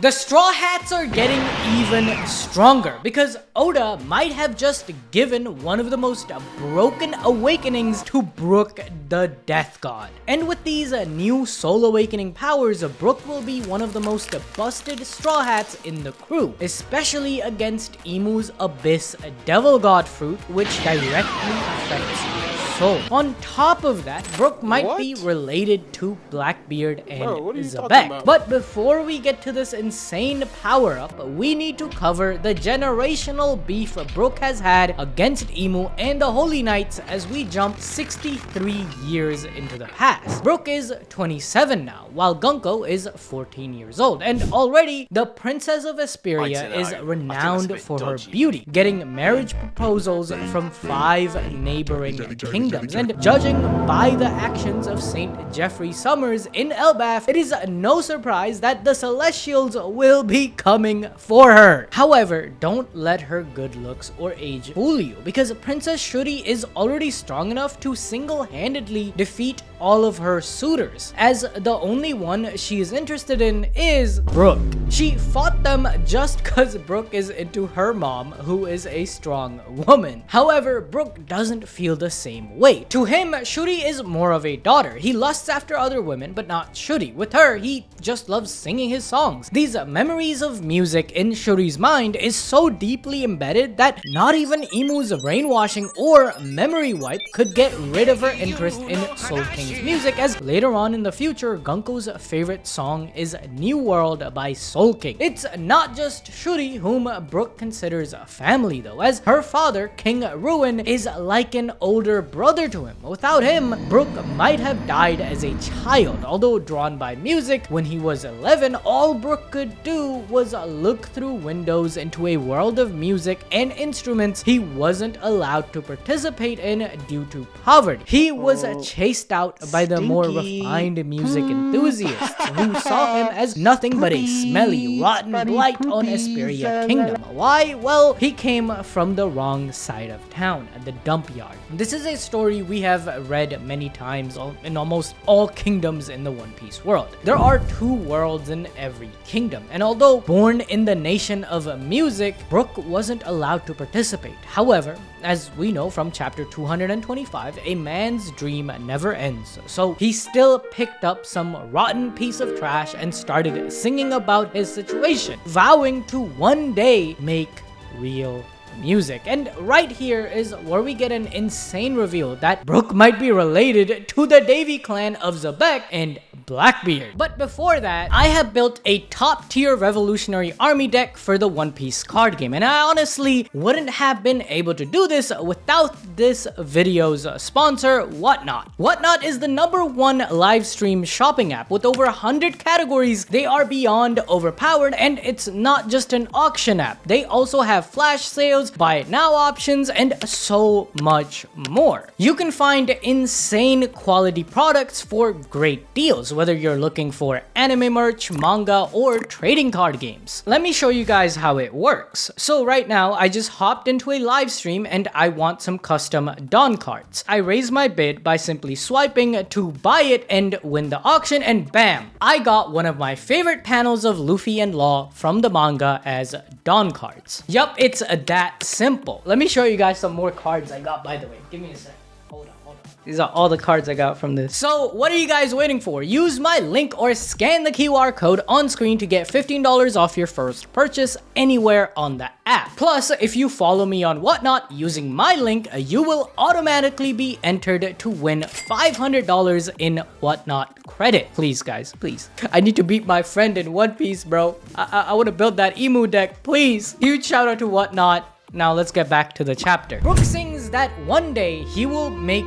The Straw Hats are getting even stronger because Oda might have just given one of the most broken awakenings to Brook the Death God. And with these new soul awakening powers, Brook will be one of the most busted Straw Hats in the crew, especially against Imu's Abyss Devil God fruit, which directly affects soul. On top of that, Brook might be related to Blackbeard and Zabek. But before we get to this insane power-up, we need to cover the generational beef Brook has had against Imu and the Holy Knights as we jump 63 years into the past. Brook is 27 now, while Gunko is 14 years old, and already the Princess of Esperia is renowned for her beauty, getting marriage proposals from 5 neighboring kingdoms. And judging by the actions of Saint Geoffrey Summers in Elbaf, it is no surprise that the Celestials will be coming for her. However, don't let her good looks or age fool you, because Princess Shuri is already strong enough to single-handedly defeat all of her suitors, as the only one she is interested in is Brook. She fought them just cause Brook is into her mom, who is a strong woman. However, Brook doesn't feel the same way. To him, Shuri is more of a daughter. He lusts after other women, but not Shuri. With her, he just loves singing his songs. These memories of music in Shuri's mind is so deeply embedded that not even Imu's brainwashing or memory wipe could get rid of her interest in Soul King's music, as later on in the future, Gunko's favorite song is New World by Soul King. It's not just Shuri whom Brook considers family though, as her father, King Ruin, is like an older brother to him. Without him, Brook might have died as a child. Although drawn by music when he was 11, all Brook could do was look through windows into a world of music and instruments he wasn't allowed to participate in due to poverty. He was chased out by the more refined music enthusiasts who saw him as nothing but a smelly, rotten blight on Esperia Kingdom. Why? Well, he came from the wrong side of town, at the dump yard. This is a story we have read many times in almost all kingdoms in the One Piece world. There are 2 worlds in every kingdom, and although born in the nation of music, Brook wasn't allowed to participate. However, as we know from chapter 225, a man's dream never ends, so he still picked up some rotten piece of trash and started singing about his situation, vowing to one day make real music. And right here is where we get an insane reveal that Brook might be related to the Davy clan of Zabek and Blackbeard. But before that, I have built a top tier revolutionary army deck for the One Piece card game, and I honestly wouldn't have been able to do this without this video's sponsor, Whatnot. Whatnot is the #1 live stream shopping app with over 100 categories. They are beyond overpowered, and it's not just an auction app. They also have flash sales, buy it now options, and so much more. You can find insane quality products for great deals, whether you're looking for anime merch, manga, or trading card games. Let me show you guys how it works. So right now, I just hopped into a live stream and I want some custom Dawn cards. I raise my bid by simply swiping to buy it and win the auction, and bam! I got one of my favorite panels of Luffy and Law from the manga as Dawn cards. Yup, it's that simple. Let me show you guys some more cards I got, by the way. Give me a sec. Hold on. These are all the cards I got from this. So what are you guys waiting for? Use my link or scan the QR code on screen to get $15 off your first purchase anywhere on the app. Plus, if you follow me on Whatnot using my link, you will automatically be entered to win $500 in Whatnot credit. Please, guys, please. I need to beat my friend in One Piece, bro. I want to build that emu deck, please. Huge shout out to Whatnot. Now let's get back to the chapter. Brook sings that one day he will make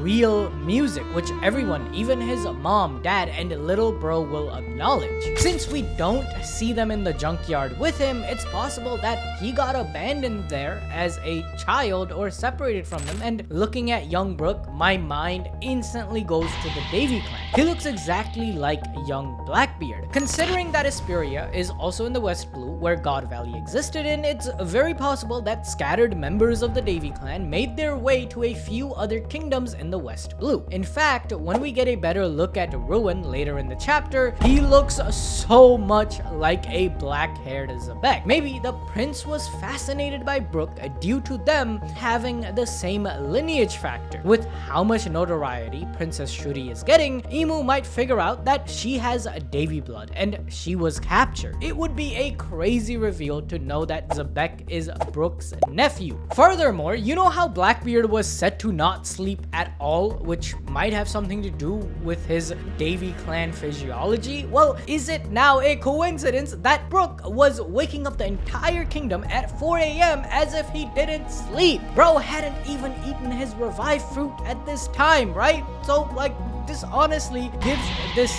real music, which everyone, even his mom, dad, and little bro will acknowledge. Since we don't see them in the junkyard with him, it's possible that he got abandoned there as a child or separated from them, and looking at young Brook, my mind instantly goes to the Davy clan. He looks exactly like young Blackbeard. Considering that Esperia is also in the West Blue, where God Valley existed in, it's very possible that scattered members of the Davy clan made their way to a few other kingdoms in the West Blue. In fact, when we get a better look at Ruin later in the chapter, he looks so much like a black-haired Zebek. Maybe the prince was fascinated by Brook due to them having the same lineage factor. With how much notoriety Princess Shuri is getting, Emu might figure out that she has Davy blood and she was captured. It would be a crazy reveal to know that Zebek is Brook's nephew. Furthermore, you know how Blackbeard was said to not sleep at all, which might have something to do with his Davy clan physiology? Well, is it now a coincidence that Brook was waking up the entire kingdom at 4 a.m. as if he didn't sleep? Bro hadn't even eaten his revived fruit at this time, right? So, like, this honestly gives this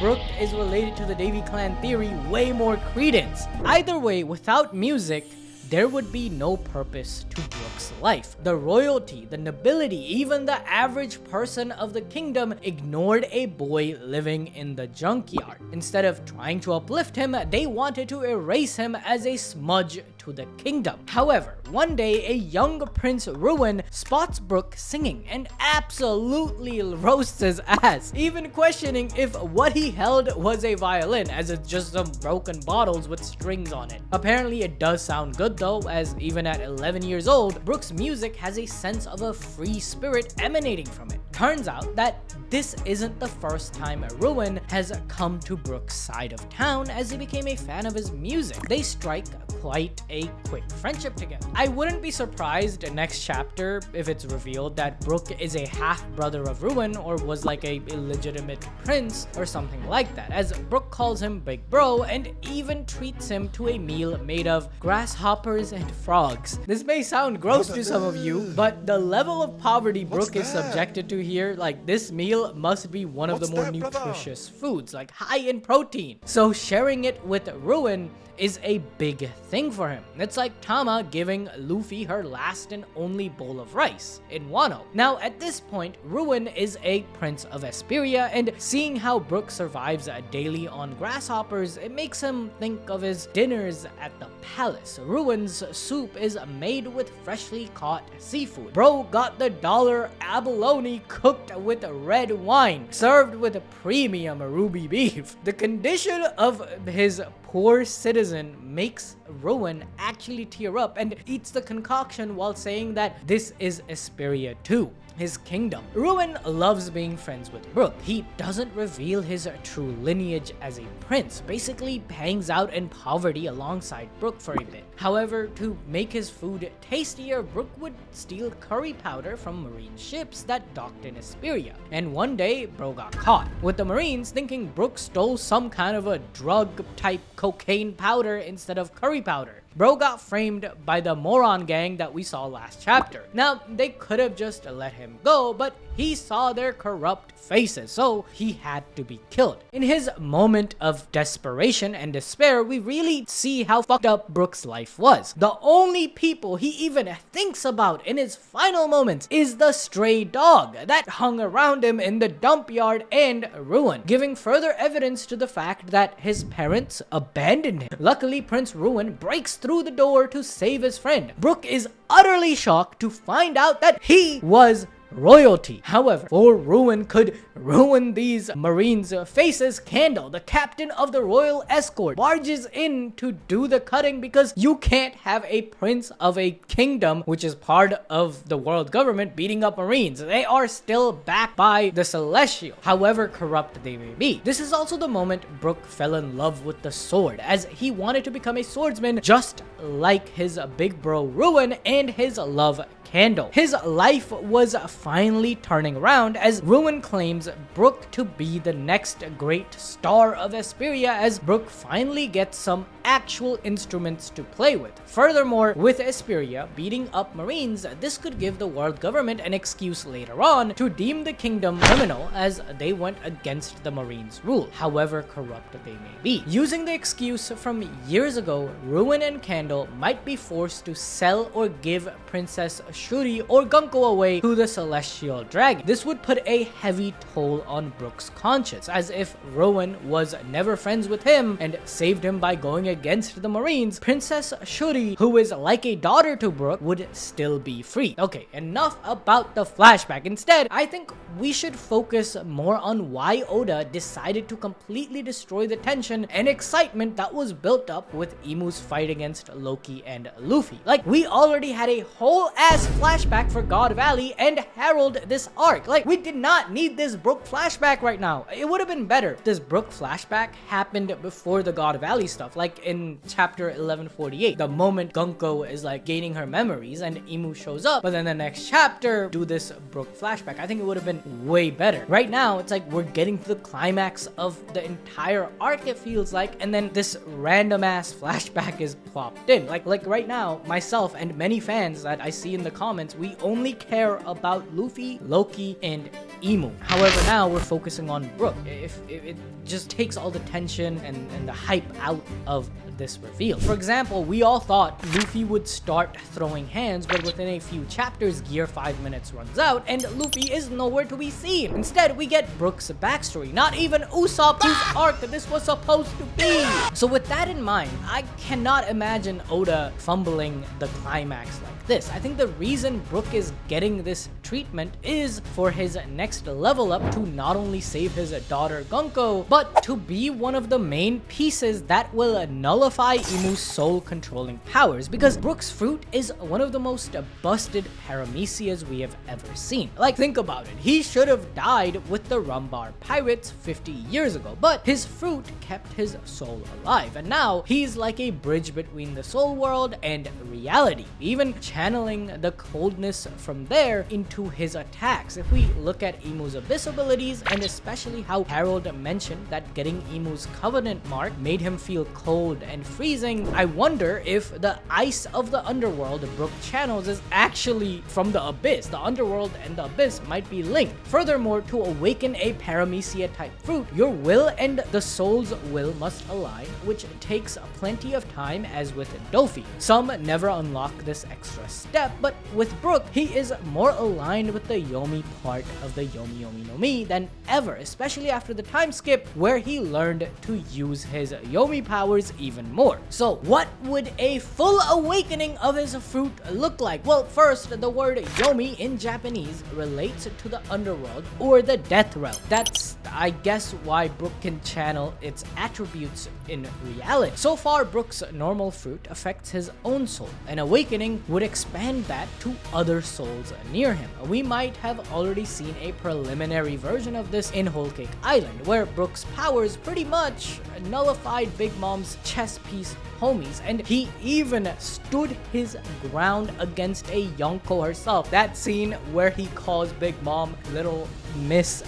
Brook is related to the Davy clan theory way more credence. Either way, without music, there would be no purpose to Brook's life. The royalty, the nobility, even the average person of the kingdom ignored a boy living in the junkyard. Instead of trying to uplift him, they wanted to erase him as a smudge to the kingdom. However, one day a young Prince Ruin spots Brook singing and absolutely roasts his ass, even questioning if what he held was a violin, as it's just some broken bottles with strings on it. Apparently it does sound good though, as even at 11 years old, Brook's music has a sense of a free spirit emanating from it. Turns out that this isn't the first time Ruin has come to Brook's side of town, as he became a fan of his music. They strike quite a quick friendship together. I wouldn't be surprised next chapter if it's revealed that Brook is a half-brother of Ruin or was like a illegitimate prince or something like that, as Brook calls him Big Bro and even treats him to a meal made of grasshoppers and frogs. This may sound gross to some of you, but the level of poverty Brook is subjected to here, like this meal must be one of the more nutritious foods, like high in protein. So sharing it with Ruin is a big thing for him. It's like Tama giving Luffy her last and only bowl of rice in Wano. Now at this point, Ruin is a prince of Esperia, and seeing how Brook survives daily on grasshoppers, it makes him think of his dinners at the palace. Ruin's soup is made with freshly caught seafood. Bro got the dollar abalone cooked with red wine, served with premium ruby beef. The condition of his poor citizen makes Ruin actually tear up and eats the concoction while saying that this is Esperia too, his kingdom. Ruin loves being friends with Brook. He doesn't reveal his true lineage as a prince, basically hangs out in poverty alongside Brook for a bit. However, to make his food tastier, Brook would steal curry powder from marine ships that docked in Esperia. And one day, Bro got caught, with the marines thinking Brook stole some kind of a drug-type cocaine powder instead of curry powder. Bro got framed by the moron gang that we saw last chapter. Now, they could have just let him go, but he saw their corrupt faces, so he had to be killed. In his moment of desperation and despair, we really see how fucked up Brook's life was. The only people he even thinks about in his final moments is the stray dog that hung around him in the dump yard and Ruin, giving further evidence to the fact that his parents abandoned him. Luckily, Prince Ruin breaks through the door to save his friend. Brook is utterly shocked to find out that he was royalty. However, before Ruin could ruin these marines' faces, Candel, the captain of the royal escort, barges in to do the cutting because you can't have a prince of a kingdom, which is part of the world government, beating up marines. They are still backed by the Celestial, however corrupt they may be. This is also the moment Brook fell in love with the sword, as he wanted to become a swordsman just like his big bro Ruin and his love Candel. His life was finally turning around as Ruin claims Brook to be the next great star of Esperia, as Brook finally gets some actual instruments to play with. Furthermore, with Esperia beating up marines, this could give the world government an excuse later on to deem the kingdom criminal, as they went against the marines' rule, however corrupt they may be. Using the excuse from years ago, Ruin and Candel might be forced to sell or give Princess Shuri or Gunko away to the Celestial Dragon. This would put a heavy toll on Brook's conscience, as if Rowan was never friends with him and saved him by going against the Marines. Princess Shuri, who is like a daughter to Brook, would still be free. Okay, enough about the flashback. Instead, I think we should focus more on why Oda decided to completely destroy the tension and excitement that was built up with Imu's fight against Loki and Luffy. Like, we already had a whole ass flashback for God Valley and Herald this arc. Like, we did not need this Brook flashback right now. It would have been better if this Brook flashback happened before the God Valley stuff, like in chapter 1148, the moment Gunko is like gaining her memories and Imu shows up, but then the next chapter do this Brook flashback. I think it would have been way better. Right now, it's like we're getting to the climax of the entire arc, it feels like, and then this random ass flashback is plopped in. Like right now, myself and many fans that I see in the comments, we only care about Luffy, Loki, and Imu. However, now we're focusing on Brook. If it just takes all the tension and the hype out of this reveal. For example, we all thought Luffy would start throwing hands, but within a few chapters, Gear 5 minutes runs out, and Luffy is nowhere to be seen. Instead, we get Brook's backstory, not even Usopp, whose arc this was supposed to be. So with that in mind, I cannot imagine Oda fumbling the climax like this. I think the reason Brook is getting this treatment is for his next level up to not only save his daughter Gunko, but to be one of the main pieces that will nullify Imu's soul controlling powers, because Brook's fruit is one of the most busted paramecias we have ever seen. Like, think about it. He should have died with the Rumbar Pirates 50 years ago, but his fruit kept his soul alive, and now he's like a bridge between the soul world and reality, even channeling the coldness from there into his attacks. If we look at Imu's abyss abilities, and especially how Harold mentioned that getting Imu's covenant mark made him feel cold and freezing, I wonder if the ice of the underworld Brook channels is actually from the abyss. The underworld and the abyss might be linked. Furthermore, to awaken a paramecia type fruit, your will and the soul's will must align, which takes plenty of time, as with Dofi. Some never unlock this extra step, but with Brook, he is more aligned with the Yomi part of the Yomi Yomi no Mi than ever, especially after the time skip where he learned to use his Yomi powers even more. So what would a full awakening of his fruit look like? Well, first, the word Yomi in Japanese relates to the underworld or the death realm. That's, I guess, why Brook can channel its attributes in reality. So far, Brook's normal fruit affects his own soul. An awakening would expand that to other souls near him. We might have already seen a preliminary version of this in Whole Cake Island, where Brook's powers pretty much nullified Big Mom's chess piece homies, and he even stood his ground against a Yonko herself. That scene where he calls Big Mom Little Miss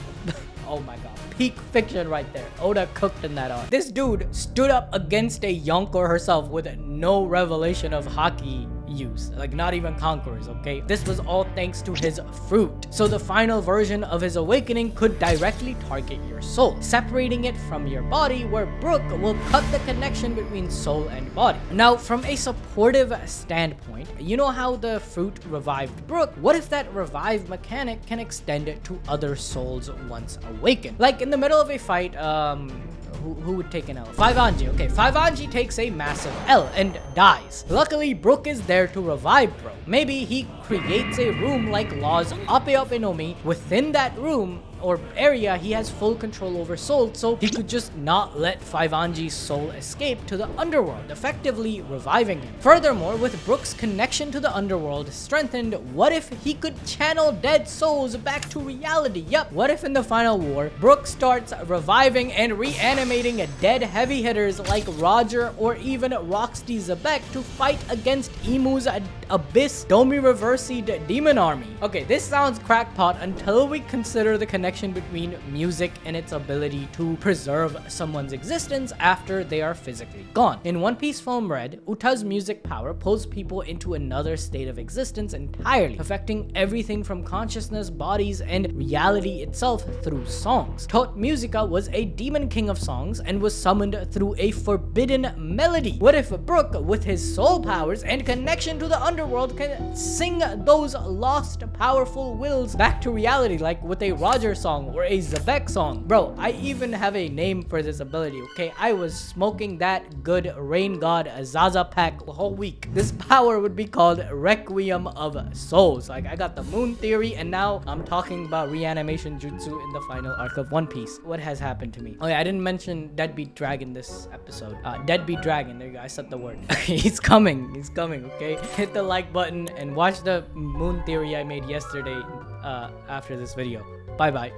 oh my god, peak fiction right there. Oda cooked in that arc. This dude stood up against a Yonko herself with no revelation of haki use, like not even conquerors, okay? This was all thanks to his fruit. So the final version of his awakening could directly target your soul, separating it from your body, where Brook will cut the connection between soul and body. Now, from a supportive standpoint, you know how the fruit revived Brook? What if that revive mechanic can extend it to other souls once awakened? Like in the middle of a fight, who would take an L? 5-Anji. Okay, 5-Anji takes a massive L and dies. Luckily, Brook is there to revive bro. Maybe he creates a room like Law's Ape Ape no Mi. Within that room or area, he has full control over souls, so he could just not let 5-Anji's soul escape to the underworld, effectively reviving him. Furthermore, with Brook's connection to the underworld strengthened, what if he could channel dead souls back to reality? Yup, what if in the final war, Brook starts reviving and reanimating dead heavy hitters like Roger or even Rocksteady Zebek to fight against Imu's Abyss Domi Reversied Demon Army? Okay, this sounds crackpot until we consider the connection between music and its ability to preserve someone's existence after they are physically gone. In One Piece Film Red, Uta's music power pulls people into another state of existence entirely, affecting everything from consciousness, bodies, and reality itself through songs. Tot Musica was a demon king of songs and was summoned through a forbidden forbidden melody? What if Brook, with his soul powers and connection to the underworld, can sing those lost powerful wills back to reality, like with a Roger song or a Zebek song? Bro, I even have a name for this ability, okay? I was smoking that good rain god Zaza pack the whole week. This power would be called Requiem of Souls. Like, I got the moon theory, and now I'm talking about reanimation jutsu in the final arc of One Piece. What has happened to me? Oh yeah, I didn't mention Deadbeat Dragon this episode. Deadbeat Dragon, there you go, I said the word. He's coming, okay? Hit the like button and watch the moon theory I made yesterday after this video. Bye bye.